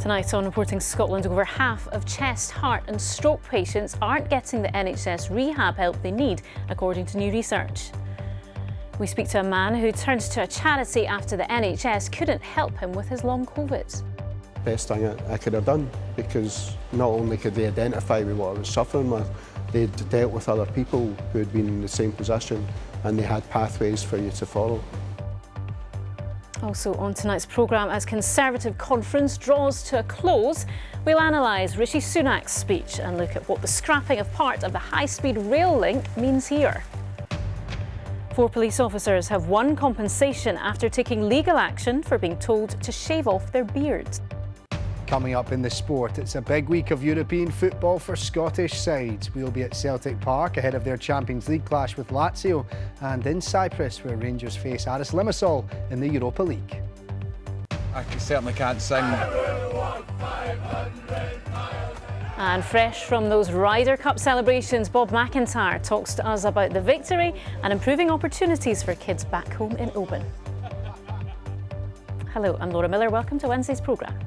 Tonight on Reporting Scotland, over half of chest, heart and stroke patients aren't getting the NHS rehab help they need, according to new research. We speak to a man who turned to a charity after the NHS couldn't help him with his long COVID. Best thing I could have done, because not only could they identify with what I was suffering with, they'd dealt with other people who had been in the same position and they had pathways for you to follow. Also on tonight's programme, as Conservative conference draws to a close, we'll analyse Rishi Sunak's speech and look at what the scrapping of part of the high-speed rail link means here. 4 police officers have won compensation after taking legal action for being told to shave off their beards. Coming up in the sport, it's a big week of European football for Scottish sides. We'll be at Celtic Park ahead of their Champions League clash with Lazio, and in Cyprus where Rangers face Aris Limassol in the Europa League. I certainly can't sing. And fresh from those Ryder Cup celebrations, Bob McIntyre talks to us about the victory and improving opportunities for kids back home in Oban. Hello, I'm Laura Miller. Welcome to Wednesday's programme.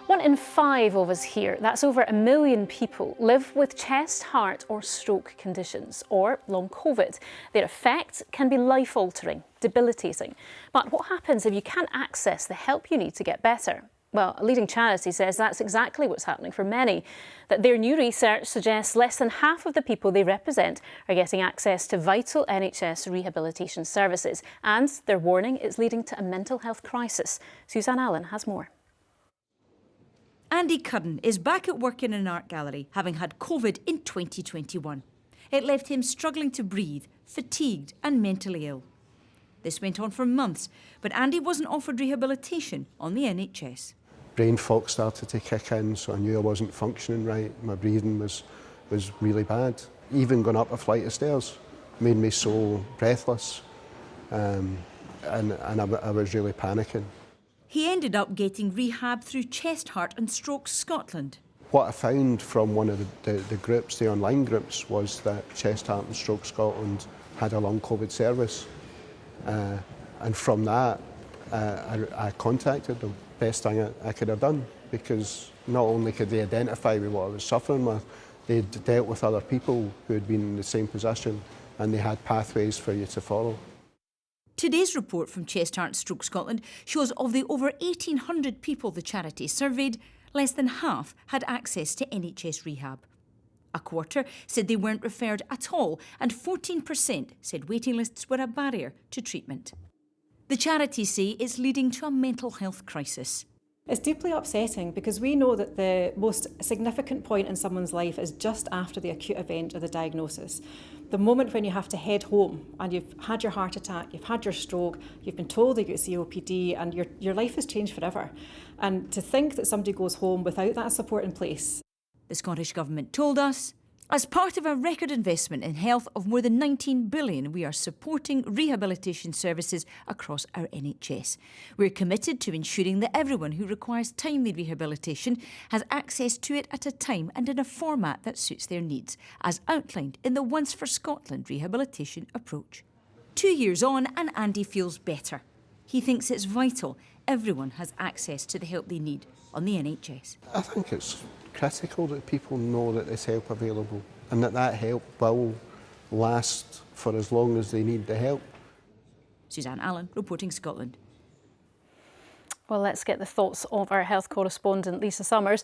One in 5 of us here, that's over 1 million people, live with chest, heart or stroke conditions or long COVID. Their effect can be life-altering, debilitating. But what happens if you can't access the help you need to get better? Well, a leading charity says that's exactly what's happening for many. That their new research suggests less than half of the people they represent are getting access to vital NHS rehabilitation services. And they're warning it's leading to a mental health crisis. Suzanne Allen has more. Andy Curran is back at work in an art gallery, having had COVID in 2021. It left him struggling to breathe, fatigued and mentally ill. This went on for months, but Andy wasn't offered rehabilitation on the NHS. Brain fog started to kick in, so I knew I wasn't functioning right. My breathing was really bad. Even going up a flight of stairs made me so breathless, and I was really panicking. He ended up getting rehab through Chest, Heart and Stroke Scotland. What I found from one of the groups, the online groups, was that Chest, Heart and Stroke Scotland had a long COVID service. And from that, I contacted them. Best thing I could have done, because not only could they identify with what I was suffering with, they'd dealt with other people who had been in the same position and they had pathways for you to follow. Today's report from Chest, Heart and Stroke Scotland shows of the over 1,800 people the charity surveyed, less than half had access to NHS rehab. A quarter said they weren't referred at all, and 14% said waiting lists were a barrier to treatment. The charity say it's leading to a mental health crisis. It's deeply upsetting because we know that the most significant point in someone's life is just after the acute event or the diagnosis. The moment when you have to head home and you've had your heart attack, you've had your stroke, you've been told that you've got COPD and your life has changed forever. And to think that somebody goes home without that support in place. The Scottish Government told us, as part of a record investment in health of more than 19 billion, we are supporting rehabilitation services across our NHS. We're committed to ensuring that everyone who requires timely rehabilitation has access to it at a time and in a format that suits their needs, as outlined in the Once for Scotland rehabilitation approach. 2 years on and Andy feels better. He thinks it's vital everyone has access to the help they need on the NHS. I think it's critical that people know that there's help available and that help will last for as long as they need the help. Suzanne Allen, reporting Scotland. Well, let's get the thoughts of our health correspondent, Lisa Summers.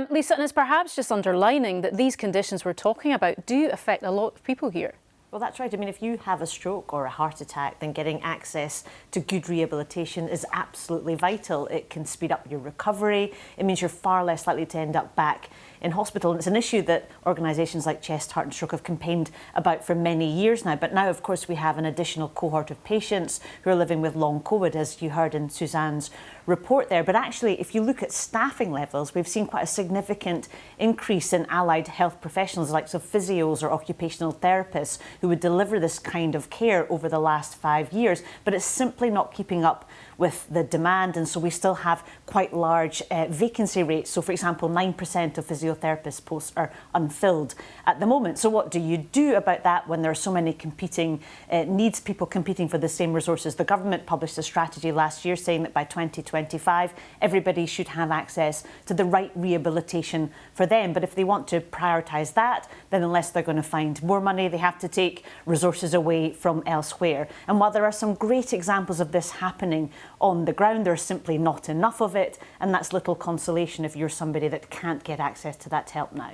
Lisa, and it's perhaps just underlining that these conditions we're talking about do affect a lot of people here. Well, that's right. I mean, if you have a stroke or a heart attack, then getting access to good rehabilitation is absolutely vital. It can speed up your recovery. It means you're far less likely to end up back in hospital. And it's an issue that organisations like Chest, Heart and Stroke have campaigned about for many years now. But now, of course, we have an additional cohort of patients who are living with long COVID, as you heard in Suzanne's report there. But actually, if you look at staffing levels, we've seen quite a significant increase in allied health professionals, like physios or occupational therapists, who would deliver this kind of care over the last 5 years. But it's simply not keeping up with the demand, and so we still have quite large vacancy rates. So, for example, 9% of physiotherapist posts are unfilled at the moment. So what do you do about that when there are so many competing needs, people competing for the same resources? The government published a strategy last year saying that by 2025, everybody should have access to the right rehabilitation for them. But if they want to prioritise that, then unless they're going to find more money, they have to take resources away from elsewhere. And while there are some great examples of this happening on the ground, there's simply not enough of it, and that's little consolation if you're somebody that can't get access to that help now.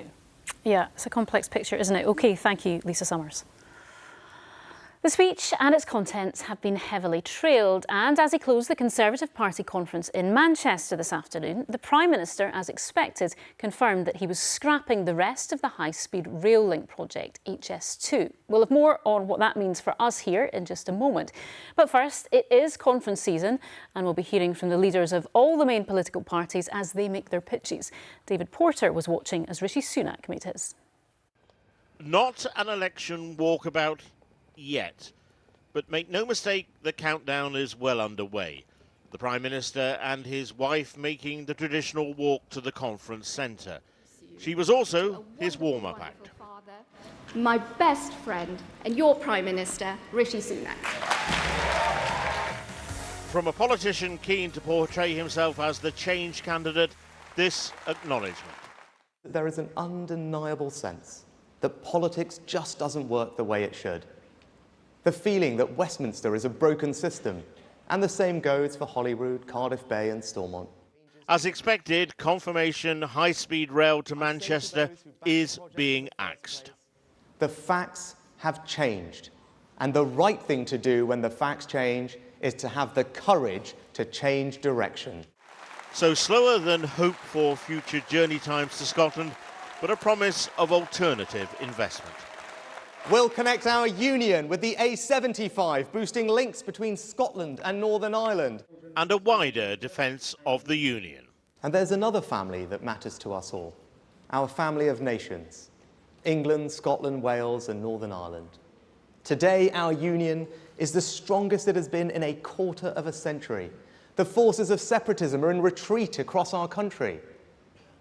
Yeah, it's a complex picture, isn't it? OK, thank you, Lisa Summers. The speech and its contents have been heavily trailed, and as he closed the Conservative Party conference in Manchester this afternoon, the Prime Minister, as expected, confirmed that he was scrapping the rest of the high-speed rail link project, HS2. We'll have more on what that means for us here in just a moment. But first, it is conference season, and we'll be hearing from the leaders of all the main political parties as they make their pitches. David Porter was watching as Rishi Sunak made his. Not an election walkabout yet, but make no mistake, the countdown is well underway. The Prime Minister and his wife making the traditional walk to the conference centre. She was also his warm-up act. My best friend and your Prime Minister, Rishi Sunak. From a politician keen to portray himself as the change candidate, this acknowledgement. There is an undeniable sense that politics just doesn't work the way it should. The feeling that Westminster is a broken system, and the same goes for Holyrood, Cardiff Bay and Stormont. As expected, confirmation high-speed rail to Manchester is being axed. The facts have changed, and the right thing to do when the facts change is to have the courage to change direction. So slower than hoped for future journey times to Scotland, but a promise of alternative investment. We'll connect our union with the A75, boosting links between Scotland and Northern Ireland. And a wider defence of the union. And there's another family that matters to us all. Our family of nations. England, Scotland, Wales and Northern Ireland. Today, our union is the strongest it has been in a quarter of a century. The forces of separatism are in retreat across our country.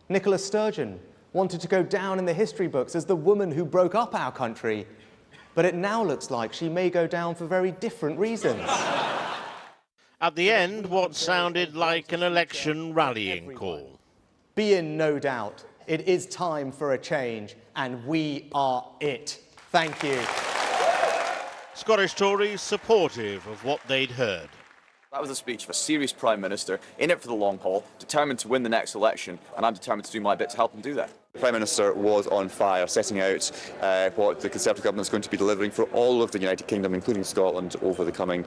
Nicola Sturgeon wanted to go down in the history books as the woman who broke up our country, but it now looks like she may go down for very different reasons. At the end, what sounded like an election rallying call. Be in no doubt, it is time for a change, and we are it. Thank you. Scottish Tories supportive of what they'd heard. That was a speech of a serious Prime Minister, in it for the long haul, determined to win the next election, and I'm determined to do my bit to help him do that. The Prime Minister was on fire, setting out what the Conservative Government is going to be delivering for all of the United Kingdom, including Scotland, over the coming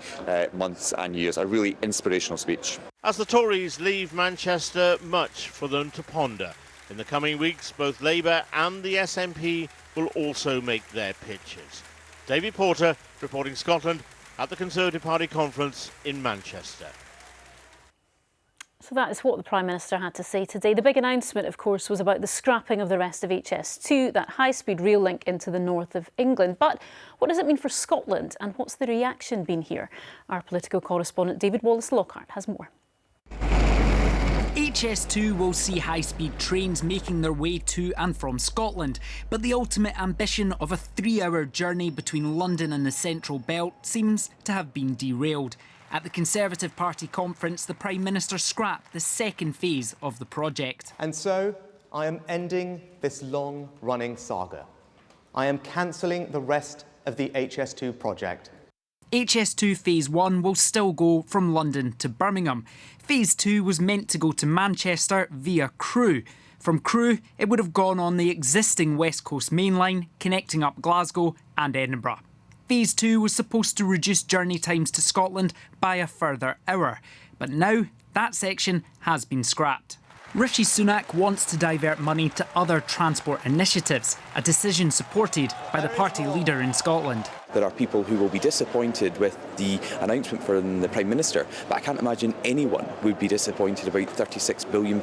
months and years. A really inspirational speech. As the Tories leave Manchester, much for them to ponder. In the coming weeks, both Labour and the SNP will also make their pitches. David Porter, reporting Scotland, at the Conservative Party conference in Manchester. So that is what the Prime Minister had to say today. The big announcement, of course, was about the scrapping of the rest of HS2, that high-speed rail link into the north of England. But what does it mean for Scotland, and what's the reaction been here? Our political correspondent David Wallace-Lockhart has more. HS2 will see high-speed trains making their way to and from Scotland, but the ultimate ambition of a 3-hour journey between London and the Central Belt seems to have been derailed. At the Conservative Party conference, the Prime Minister scrapped the second phase of the project. And so, I am ending this long-running saga. I am cancelling the rest of the HS2 project. HS2 Phase 1 will still go from London to Birmingham. Phase 2 was meant to go to Manchester via Crewe. From Crewe, it would have gone on the existing West Coast Main Line, connecting up Glasgow and Edinburgh. Phase 2 was supposed to reduce journey times to Scotland by a further hour, but now that section has been scrapped. Rishi Sunak wants to divert money to other transport initiatives, a decision supported by the party leader in Scotland. There are people who will be disappointed with the announcement from the Prime Minister, but I can't imagine anyone would be disappointed about £36 billion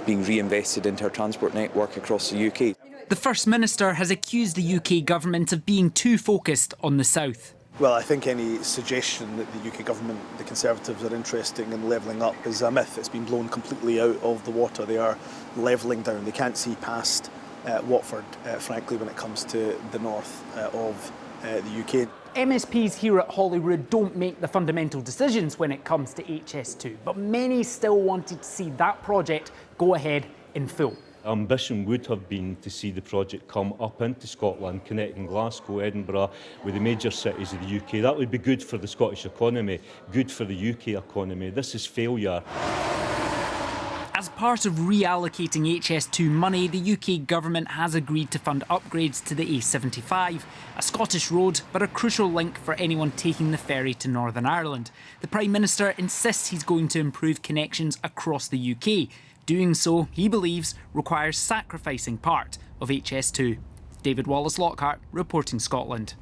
being reinvested into our transport network across the UK. The First Minister has accused the UK government of being too focused on the south. Well, I think any suggestion that the UK government, the Conservatives, are interested in levelling up is a myth. It's been blown completely out of the water. They are levelling down. They can't see past Watford, frankly, when it comes to the north of the UK. MSPs here at Holyrood don't make the fundamental decisions when it comes to HS2, but many still wanted to see that project go ahead in full. Ambition would have been to see the project come up into Scotland, connecting Glasgow, Edinburgh with the major cities of the UK. That would be good for the Scottish economy, good for the UK economy. This is failure. As part of reallocating HS2 money, the UK government has agreed to fund upgrades to the A75, a Scottish road but a crucial link for anyone taking the ferry to Northern Ireland. The Prime Minister insists he's going to improve connections across the UK. Doing so, he believes, requires sacrificing part of HS2. David Wallace-Lockhart, reporting Scotland.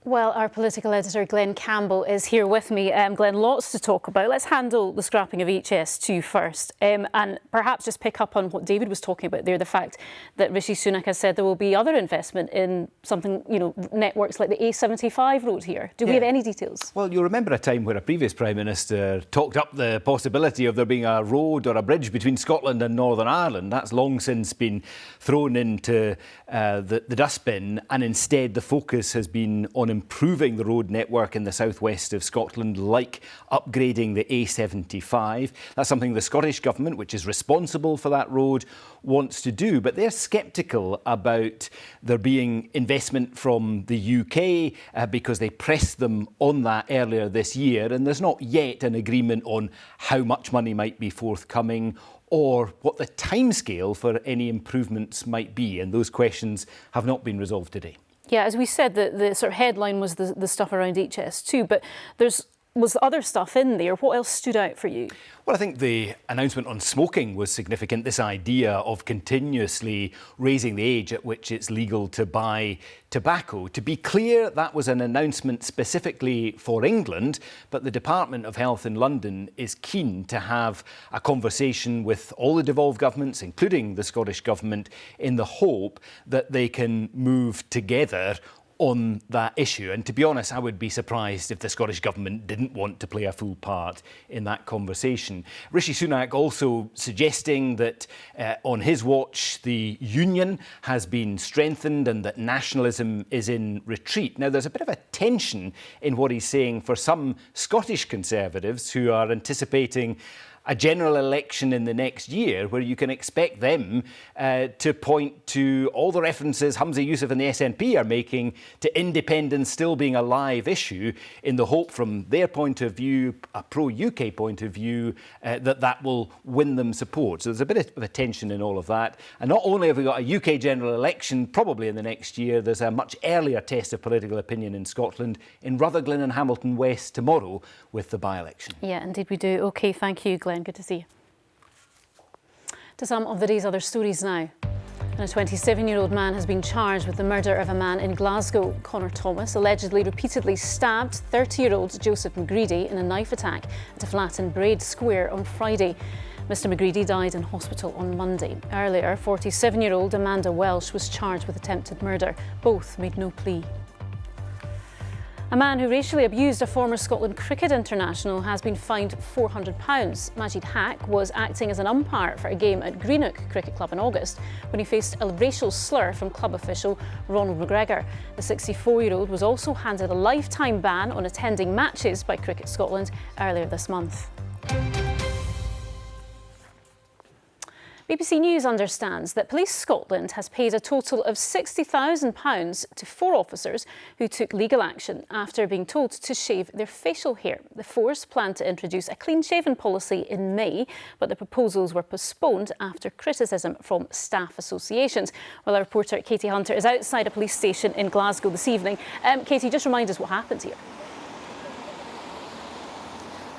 Well, our political editor Glenn Campbell is here with me. Glenn, lots to talk about. Let's handle the scrapping of HS2 first, and perhaps just pick up on what David was talking about there, the fact that Rishi Sunak has said there will be other investment in something, networks like the A75 road here. Do we have any details? Well, you'll remember a time where a previous Prime Minister talked up the possibility of there being a road or a bridge between Scotland and Northern Ireland. That's long since been thrown into the dustbin, and instead the focus has been on improving the road network in the southwest of Scotland, like upgrading the A75. That's something the Scottish Government, which is responsible for that road, wants to do. But they're sceptical about there being investment from the UK because they pressed them on that earlier this year, and there's not yet an agreement on how much money might be forthcoming or what the timescale for any improvements might be. And those questions have not been resolved today. Yeah, as we said, the sort of headline was the stuff around HS2, but was other stuff in there. What else stood out for you? Well, I think the announcement on smoking was significant. This idea of continuously raising the age at which it's legal to buy tobacco. To be clear, that was an announcement specifically for England, but the Department of Health in London is keen to have a conversation with all the devolved governments, including the Scottish Government, in the hope that they can move together on that issue. And to be honest, I would be surprised if the Scottish Government didn't want to play a full part in that conversation. Rishi Sunak also suggesting that on his watch the union has been strengthened and that nationalism is in retreat. Now, there's a bit of a tension in what he's saying for some Scottish Conservatives who are anticipating a general election in the next year, where you can expect them to point to all the references Humza Yousaf and the SNP are making to independence still being a live issue, in the hope from their point of view, a pro-UK point of view, that will win them support. So there's a bit of a tension in all of that. And not only have we got a UK general election probably in the next year, there's a much earlier test of political opinion in Scotland, in Rutherglen and Hamilton West tomorrow with the by-election. Yeah, indeed we do. OK, thank you, Glenn. Good to see you. To some of the day's other stories now. And a 27-year-old man has been charged with the murder of a man in Glasgow. Connor Thomas allegedly repeatedly stabbed 30-year-old Joseph McGreedy in a knife attack at a flat in Braid Square on Friday. Mr McGreedy died in hospital on Monday. Earlier, 47-year-old Amanda Welsh was charged with attempted murder. Both made no plea. A man who racially abused a former Scotland cricket international has been fined £400. Majid Haq was acting as an umpire for a game at Greenock Cricket Club in August when he faced a racial slur from club official Ronald McGregor. The 64-year-old was also handed a lifetime ban on attending matches by Cricket Scotland earlier this month. BBC News understands that Police Scotland has paid a total of £60,000 to 4 officers who took legal action after being told to shave their facial hair. The force planned to introduce a clean-shaven policy in May, but the proposals were postponed after criticism from staff associations. Well, our reporter Katie Hunter is outside a police station in Glasgow this evening. Katie, just remind us what happened here.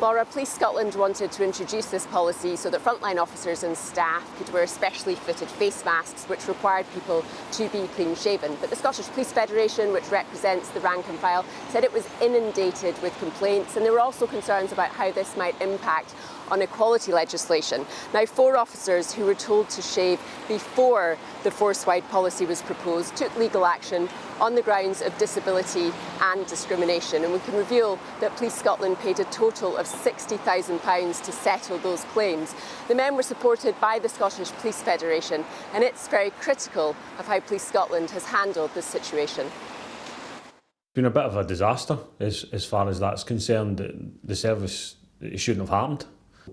Laura, Police Scotland wanted to introduce this policy so that frontline officers and staff could wear specially fitted face masks which required people to be clean-shaven. But the Scottish Police Federation, which represents the rank and file, said it was inundated with complaints, and there were also concerns about how this might impact on equality legislation. Now, 4 officers who were told to shave before the force-wide policy was proposed took legal action on the grounds of disability and discrimination, and we can reveal that Police Scotland paid a total of £60,000 to settle those claims. The men were supported by the Scottish Police Federation, and it's very critical of how Police Scotland has handled this situation. It's been a bit of a disaster as far as that's concerned. The service, it shouldn't have happened.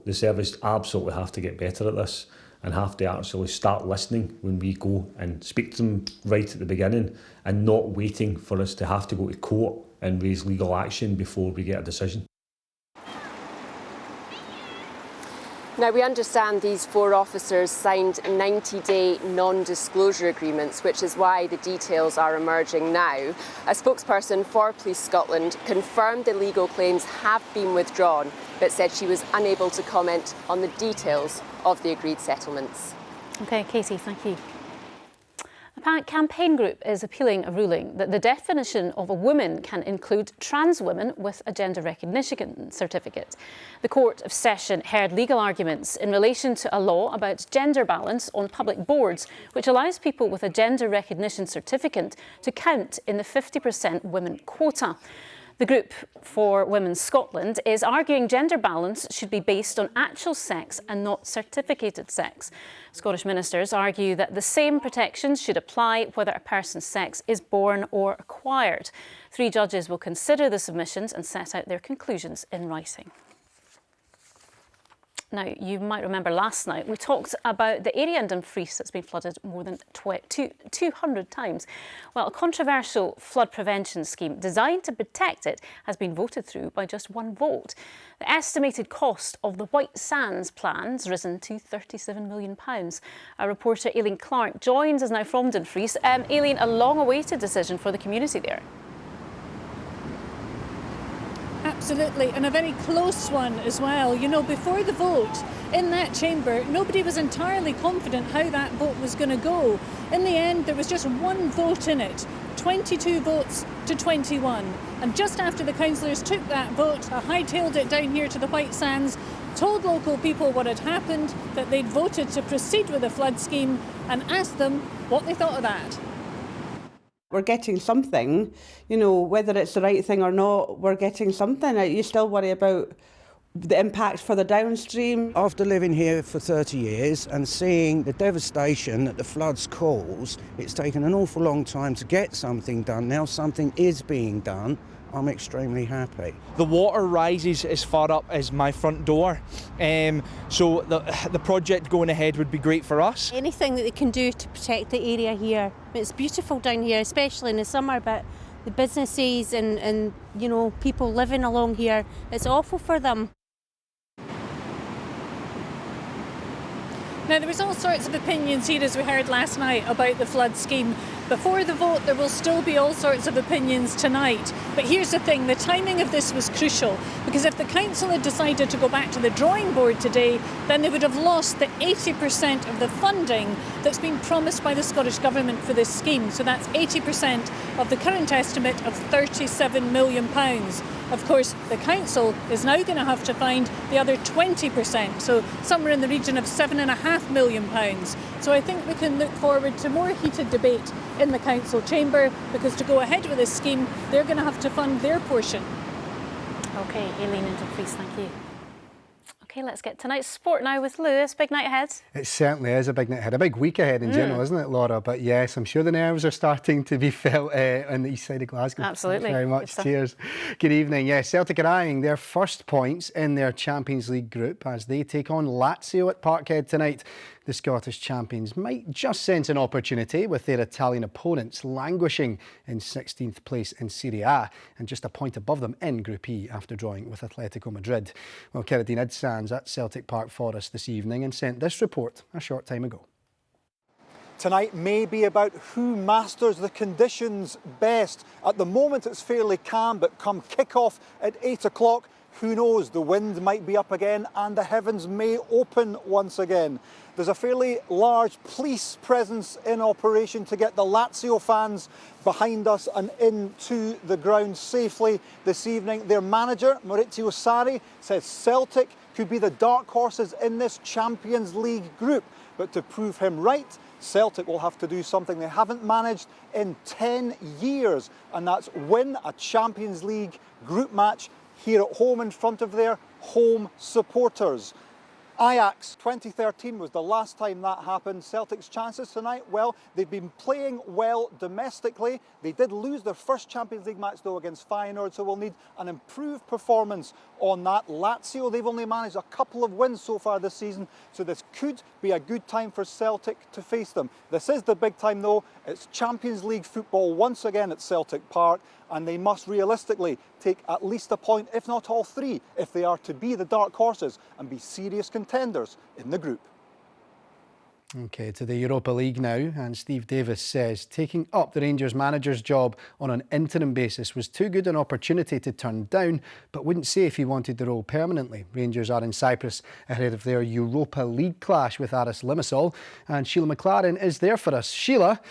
The service absolutely have to get better at this and have to actually start listening when we go and speak to them right at the beginning, and not waiting for us to have to go to court and raise legal action before we get a decision. Now, we understand these 4 officers signed 90-day non-disclosure agreements, which is why the details are emerging now. A spokesperson for Police Scotland confirmed the legal claims have been withdrawn, but said she was unable to comment on the details of the agreed settlements. OK, Casey, thank you. A campaign group is appealing a ruling that the definition of a woman can include trans women with a gender recognition certificate. The Court of Session heard legal arguments in relation to a law about gender balance on public boards, which allows people with a gender recognition certificate to count in the 50% women quota. The group for Women Scotland is arguing gender balance should be based on actual sex and not certificated sex. Scottish ministers argue that the same protections should apply whether a person's sex is born or acquired. 3 judges will consider the submissions and set out their conclusions in writing. Now, you might remember last night we talked about the area in Dumfries that's been flooded more than 200 times. Well, a controversial flood prevention scheme designed to protect it has been voted through by just 1 vote. The estimated cost of the White Sands plan's risen to £37 million. Our reporter Aileen Clark joins us now from Dumfries. Aileen, a long-awaited decision for the community there. Absolutely, and a very close one as well. You know, before the vote in that chamber, nobody was entirely confident how that vote was going to go. In the end, there was just 1 vote in it, 22 votes to 21. And just after the councillors took that vote, hightailed it down here to the White Sands, told local people what had happened, that they'd voted to proceed with the flood scheme, and asked them what they thought of that. We're getting something, you know, whether it's the right thing or not, we're getting something. You still worry about the impact for the downstream. After living here for 30 years and seeing the devastation that the floods cause, it's taken an awful long time to get something done. Now something is being done. I'm extremely happy. The water rises as far up as my front door, so the project going ahead would be great for us. Anything that they can do to protect the area here. It's beautiful down here, especially in the summer, but the businesses and you know, people living along here, it's awful for them. Now, there was all sorts of opinions here, as we heard last night, about the flood scheme. Before the vote, there will still be all sorts of opinions tonight. But here's the thing, the timing of this was crucial, because if the council had decided to go back to the drawing board today, then they would have lost the 80% of the funding that's been promised by the Scottish Government for this scheme. So that's 80% of the current estimate of £37 million. Of course, the council is now going to have to find the other 20%, so somewhere in the region of £7.5 million. So I think we can look forward to more heated debate in the council chamber, because to go ahead with this scheme, they're going to have to fund their portion. OK, Aileen and Dumfries, thank you. OK, let's get tonight's sport now with Lewis. Big night ahead. It certainly is a big night ahead, a big week ahead in general, isn't it, Laura? But yes, I'm sure the nerves are starting to be felt on the east side of Glasgow. Absolutely. Thanks very much. Cheers. Good evening. Yes, Celtic are eyeing their first points in their Champions League group as they take on Lazio at Parkhead tonight. The Scottish champions might just sense an opportunity with their Italian opponents languishing in 16th place in Serie A and just a point above them in Group E after drawing with Atletico Madrid. Well, Keradine Idsan's at Celtic Park Forest this evening and sent this report a short time ago. Tonight may be about who masters the conditions best. At the moment it's fairly calm, but come kick-off at 8 o'clock, who knows, the wind might be up again and the heavens may open once again. There's a fairly large police presence in operation to get the Lazio fans behind us and into the ground safely this evening. Their manager, Maurizio Sarri, says Celtic could be the dark horses in this Champions League group. But to prove him right, Celtic will have to do something they haven't managed in 10 years, and that's win a Champions League group match here at home in front of their home supporters. Ajax 2013 was the last time that happened. Celtic's chances tonight, well, they've been playing well domestically. They did lose their first Champions League match though against Feyenoord, so we'll need an improved performance on that. Lazio, they've only managed a couple of wins so far this season, so this could be a good time for Celtic to face them. This is the big time though. It's Champions League football once again at Celtic Park, and they must realistically take at least a point, if not all three, if they are to be the dark horses and be serious contenders in the group. OK, to the Europa League now, and Steve Davis says taking up the Rangers manager's job on an interim basis was too good an opportunity to turn down, but wouldn't say if he wanted the role permanently. Rangers are in Cyprus ahead of their Europa League clash with Aris Limassol, and Sheila McLaren is there for us. Sheila,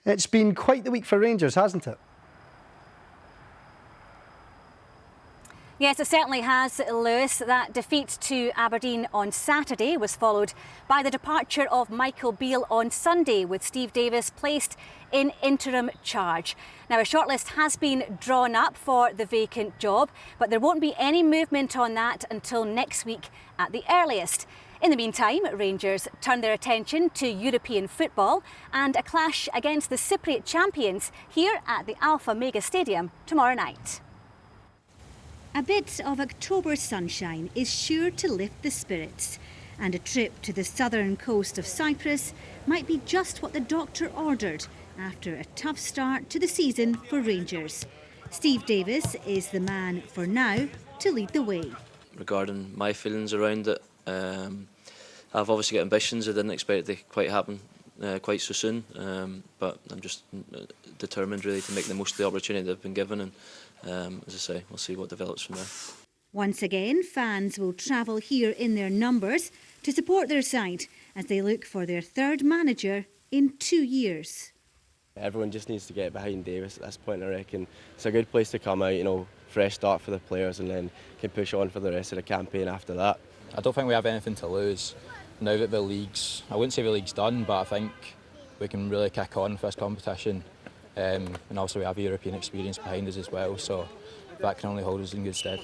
it's been quite the week for Rangers, hasn't it? Yes, it certainly has, Lewis. That defeat to Aberdeen on Saturday was followed by the departure of Michael Beale on Sunday, with Steve Davis placed in interim charge. Now, a shortlist has been drawn up for the vacant job, but there won't be any movement on that until next week at the earliest. In the meantime, Rangers turn their attention to European football and a clash against the Cypriot champions here at the Alpha Mega Stadium tomorrow night. A bit of October sunshine is sure to lift the spirits, and a trip to the southern coast of Cyprus might be just what the doctor ordered after a tough start to the season for Rangers. Steve Davis is the man for now to lead the way. Regarding my feelings around it, I've obviously got ambitions. I didn't expect it to quite happen quite so soon, but I'm just determined really to make the most of the opportunity that I've been given, and as I say, we'll see what develops from there. Once again, fans will travel here in their numbers to support their side as they look for their third manager in 2 years. Everyone just needs to get behind Davis at this point, I reckon. It's a good place to come out, you know, fresh start for the players, and then can push on for the rest of the campaign after that. I don't think we have anything to lose now that the league's, I wouldn't say the league's done, but I think we can really kick on for this competition. And also we have European experience behind us as well, so that can only hold us in good stead.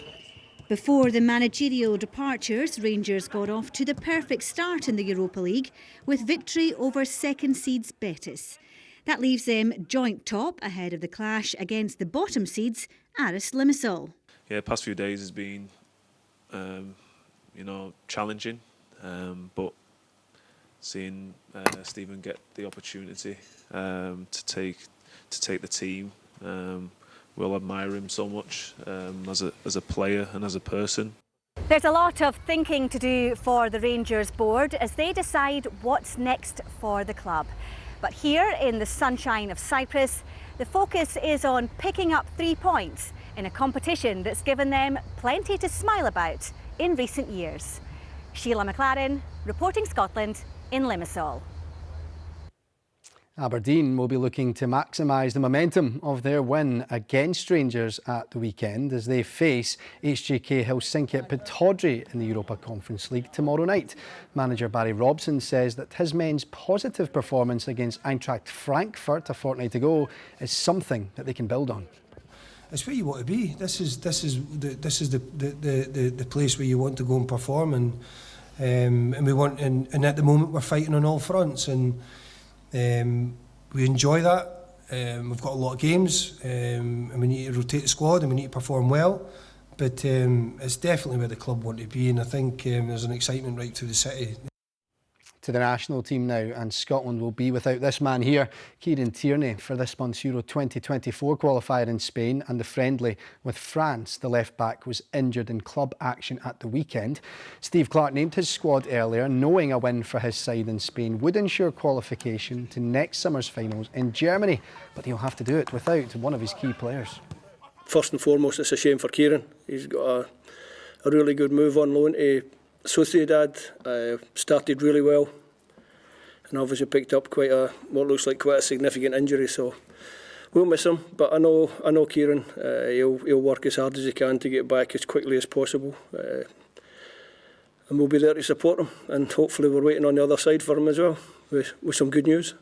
Before the managerial departures, Rangers got off to the perfect start in the Europa League with victory over second seeds Betis. That leaves them joint top ahead of the clash against the bottom seeds Aris Limassol. Yeah, the past few days has been, challenging, but seeing Stephen get the opportunity to take the team, we'll admire him so much as a player and as a person. There's a lot of thinking to do for the Rangers board as they decide what's next for the club. But here in the sunshine of Cyprus, the focus is on picking up 3 points in a competition that's given them plenty to smile about in recent years. Sheila McLaren, reporting Scotland in Limassol. Aberdeen will be looking to maximise the momentum of their win against Rangers at the weekend as they face HJK Helsinki at Pittodrie in the Europa Conference League tomorrow night. Manager Barry Robson says that his men's positive performance against Eintracht Frankfurt a fortnight ago is something that they can build on. It's where you want to be. This is the place where you want to go and perform, and we want. And at the moment we're fighting on all fronts, and we enjoy that. We've got a lot of games, and we need to rotate the squad, and we need to perform well. But it's definitely where the club want to be, and I think there's an excitement right through the city. To the national team now, and Scotland will be without this man here, Kieran Tierney, for this month's Euro 2024 qualifier in Spain, and the friendly with France. The left-back was injured in club action at the weekend. Steve Clarke named his squad earlier, knowing a win for his side in Spain would ensure qualification to next summer's finals in Germany, but he'll have to do it without one of his key players. First and foremost, it's a shame for Kieran. He's got a really good move on loan to Sociedad, started really well, and obviously picked up what looks like quite a significant injury. So we'll miss him, but I know Kieran. He'll work as hard as he can to get back as quickly as possible. we'll be there to support him. And hopefully we're waiting on the other side for him as well, with some good news.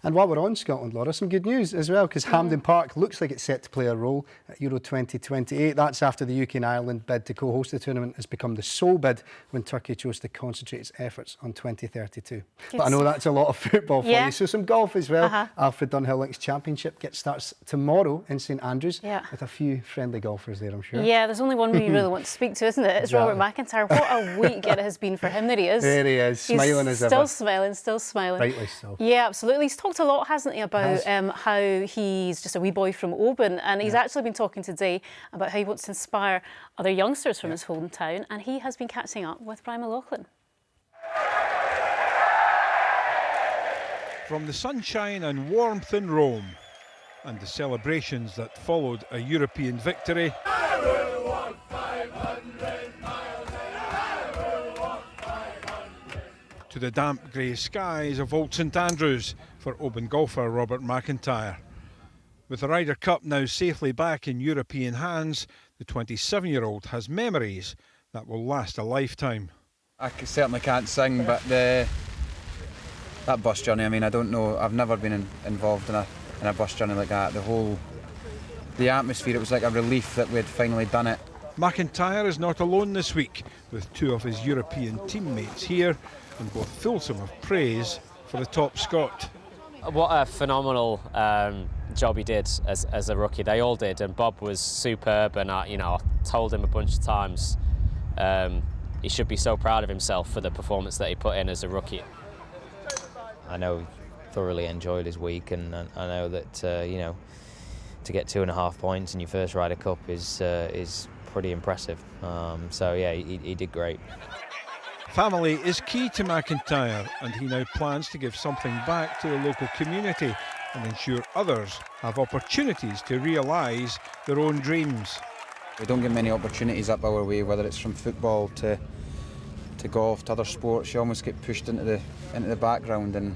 And while we're on Scotland, Laura, some good news as well, because Hampden Park looks like it's set to play a role at Euro 2028. That's after the UK and Ireland bid to co-host the tournament has become the sole bid when Turkey chose to concentrate its efforts on 2032. But I know that's a lot of football for you. So some golf as well. Alfred Dunhill Links Championship starts tomorrow in St Andrews with a few friendly golfers there, I'm sure. Yeah, there's only one we really want to speak to, isn't it? It's Robert McIntyre. What a week it has been for him. There he is. There he is, smiling as ever. Still smiling. Rightly so. Yeah, absolutely. He's talked a lot, hasn't he, about how he's just a wee boy from Oban, and he's actually been talking today about how he wants to inspire other youngsters from his hometown, and he has been catching up with Brian McLaughlin. From the sunshine and warmth in Rome and the celebrations that followed a European victory to the damp grey skies of Old St Andrews for Oban golfer Robert McIntyre. With the Ryder Cup now safely back in European hands, the 27-year-old has memories that will last a lifetime. I certainly can't sing, but that bus journey, I mean, I don't know, I've never been involved in a bus journey like that. The atmosphere, it was like a relief that we had finally done it. McIntyre is not alone this week, with two of his European teammates here, and both fulsome of praise for the top Scot. What a phenomenal job he did as a rookie. They all did, and Bob was superb. And I told him a bunch of times he should be so proud of himself for the performance that he put in as a rookie. I know he thoroughly enjoyed his week, and I know that to get 2.5 points in your first Ryder Cup is pretty impressive. So yeah, he did great. Family is key to McIntyre, and he now plans to give something back to the local community and ensure others have opportunities to realise their own dreams. We don't get many opportunities up our way, whether it's from football to golf to other sports. You almost get pushed into the background, and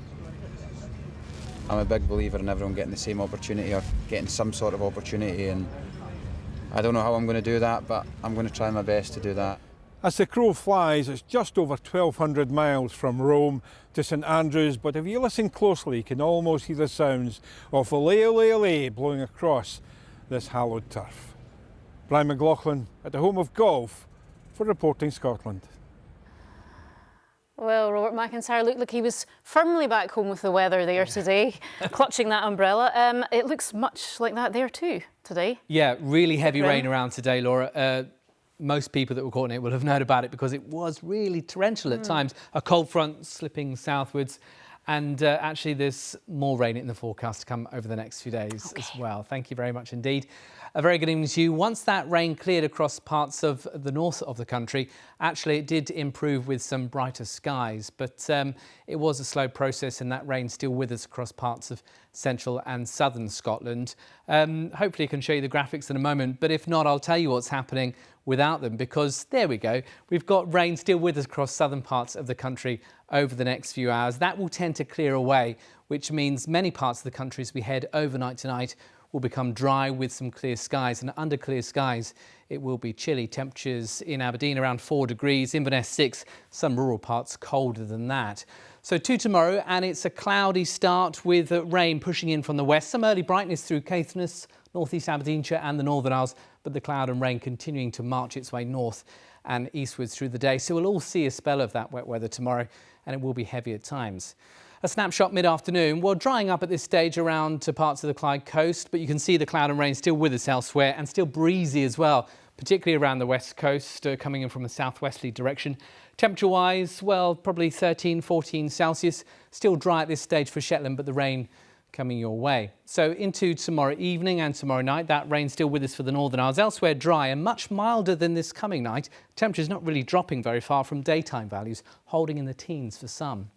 I'm a big believer in everyone getting the same opportunity or getting some sort of opportunity, and I don't know how I'm going to do that, but I'm going to try my best to do that. As the crow flies, it's just over 1,200 miles from Rome to St Andrews, but if you listen closely, you can almost hear the sounds of Ole Ole Ole blowing across this hallowed turf. Brian McLaughlin at the home of golf for Reporting Scotland. Well, Robert McIntyre looked like he was firmly back home with the weather there today, clutching that umbrella. It looks much like that there too today. Yeah, really heavy rain around today, Laura. Most people that were caught in it will have known about it because it was really torrential at times. A cold front slipping southwards, and actually there's more rain in the forecast to come over the next few days as well. Thank you very much indeed. A very good evening to you. Once that rain cleared across parts of the north of the country, actually it did improve with some brighter skies, but it was a slow process, and that rain still with us across parts of central and southern Scotland. Hopefully I can show you the graphics in a moment, but if not, I'll tell you what's happening without them, because there we go. We've got rain still with us across southern parts of the country over the next few hours. That will tend to clear away, which means many parts of the country as we head overnight tonight will become dry with some clear skies, and under clear skies it will be chilly. Temperatures in Aberdeen around 4 degrees, Inverness 6, some rural parts colder than that. So to tomorrow, and it's a cloudy start with rain pushing in from the west, some early brightness through Caithness, North East Aberdeenshire and the Northern Isles, but the cloud and rain continuing to march its way north and eastwards through the day. So we'll all see a spell of that wet weather tomorrow, and it will be heavy at times. A snapshot mid-afternoon, well, drying up at this stage around to parts of the Clyde coast, but you can see the cloud and rain still with us elsewhere, and still breezy as well, particularly around the west coast, coming in from a southwesterly direction. Temperature-wise, well, probably 13, 14 Celsius. Still dry at this stage for Shetland, but the rain coming your way. So into tomorrow evening and tomorrow night, that rain still with us for the Northern Isles. Elsewhere dry and much milder than this coming night. Temperatures not really dropping very far from daytime values, holding in the teens for some.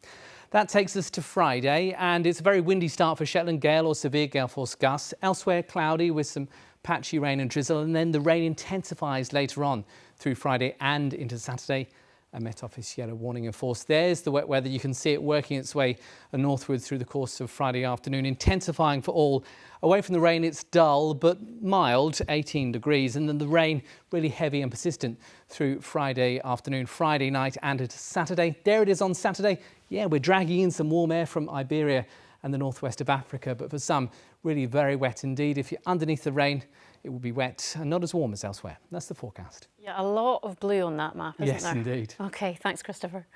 That takes us to Friday, and it's a very windy start for Shetland, gale or severe gale force gusts. Elsewhere cloudy with some patchy rain and drizzle, and then the rain intensifies later on through Friday and into Saturday. a Met Office yellow warning in force. There's the wet weather. You can see it working its way northward through the course of Friday afternoon, intensifying for all. Away from the rain, it's dull but mild, 18 degrees, and then the rain really heavy and persistent through Friday afternoon, Friday night and into Saturday. There it is on Saturday. Yeah, we're dragging in some warm air from Iberia and the northwest of Africa, but for some, really very wet indeed. If you're underneath the rain, it will be wet and not as warm as elsewhere. That's the forecast. Yeah, a lot of blue on that map, isn't there? Yes, indeed. OK, thanks, Christopher.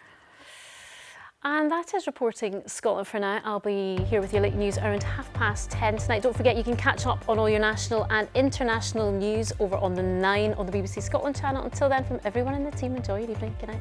And that is Reporting Scotland for now. I'll be here with your late news around 10:30 tonight. Don't forget you can catch up on all your national and international news over on the 9 on the BBC Scotland channel. Until then, from everyone in the team, enjoy your evening. Good night.